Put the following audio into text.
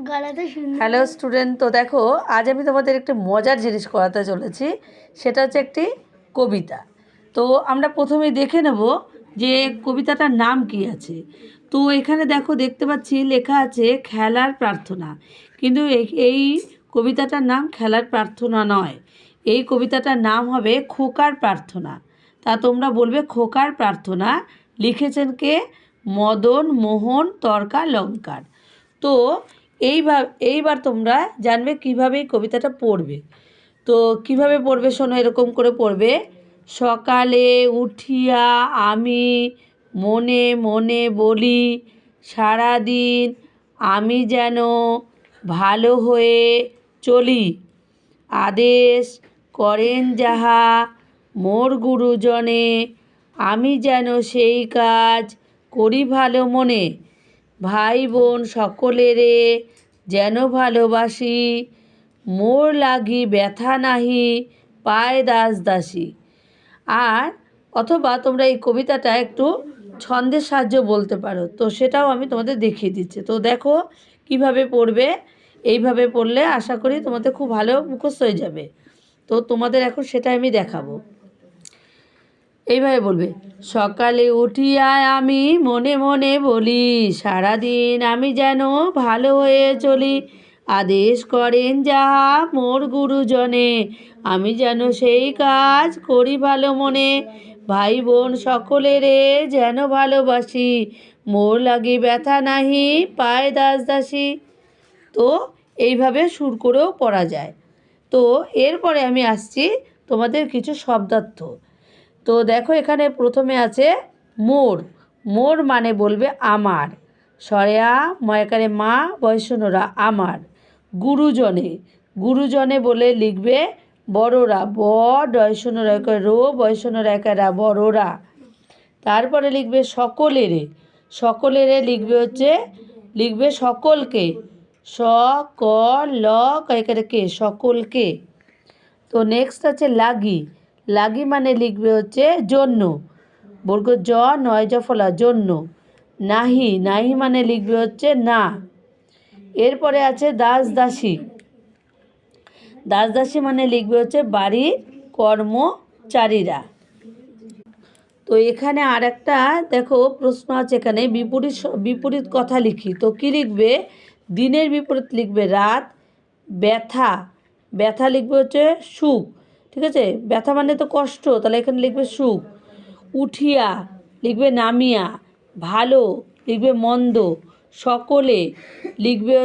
গলাটা সুন্দর। Hello student, তো দেখো আজ আমি তোমাদের একটি মজার জিনিস করাতে চলেছি। সেটা হচ্ছে একটি কবিতা। তো আমরা প্রথমেই দেখে নেব যে কবিতাটার নাম কি আছে। তো এখানে দেখো দেখতে পাচ্ছি লেখা আছে খেলার প্রার্থনা, কিন্তু এই কবিতাটার নাম খেলার প্রার্থনা নয়। এই কবিতাটার নাম হবে খোকার প্রার্থনা। তা তোমরা বলবে খোকার প্রার্থনা লিখেছেন কে? মদন মোহন তর্কালঙ্কার। তো এইবার তোমরা জানবে কিভাবে এই কবিতাটা পড়বে। তো কিভাবে পড়বে শোনো, এরকম করে পড়বে। সকালে উঠিয়া আমি মনে মনে বলি, সারাদিন আমি যেন ভালো হয়ে চলি। আদেশ করেন যাহা মোর গুরুজনে, আমি যেন সেই কাজ করি ভালো মনে। ভাই বোন সকলেরে যেন ভালোবাসি, মোর লাগি ব্যথা নাহি পায় দাস দাসী। আর অথবা তোমরা এই কবিতাটা একটু ছন্দের সাহায্যে বলতে পারো, তো সেটাও আমি তোমাদের দেখিয়ে দিচ্ছি। তো দেখো কিভাবে পড়বে। এইভাবে পড়লে আশা করি তোমাদের খুব ভালো মুখস্থ হয়ে যাবে। তো তোমাদের এখন সেটা আমি দেখাবো। এইভাবে বলবে। সকালে উঠিয়া আমি মনে মনে বলি, সারাদিন আমি যেন ভালো হয়ে চলি। আদেশ করেন যাহা মোর গুরুজনে, আমি যেন সেই কাজ করি ভালো মনে। ভাই বোন সকলেরে যেন ভালোবাসি, মোর লাগি ব্যথা নাহি পায় দাস দাসী। তো এইভাবে সুর করেও পড়া যায়। তো এরপরে আমি আসছি তোমাদের কিছু শব্দার্থ। তো দেখো এখানে প্রথমে আছে মোর। মোর মানে বলবে আমার। সরেয়া ময়াকারে মা বয়সনরা আমার। গুরুজনে, গুরুজনে বলে লিখবে বড়রা, ব ডয়সনরা রো বয়সনরা একারা বড়রা। তারপরে লিখবে সকলেরে। সকলেরে লিখবে সকলকে, স ক ল কয়কারে কে, সকলকে। তো নেক্সট আছে লাগি। লাগি মানে লিখবে জন্য, বর্গ জ নয় জ ফলা জন্য। নাহি, নাহি মানে লিখবে না। এরপরে আছে দাস দাসী। দাস দাসী মানে লিখবে বাড়ির কর্মচারীরা। তো এখানে আর একটা দেখো প্রশ্ন আছে, এখানে বিপরীত কথা লিখি। তো কী লিখবে? দিনের বিপরীত লিখবে রাত। ব্যথা, ব্যথা লিখবে সুখ। ঠিক আছে, ব্যথা মানে তো কষ্ট, তাহলে এখানে লিখবে সুখ। উঠিয়া লিখবে নামিয়া। ভালো লিখবে মন্দ। সকলে লিখবে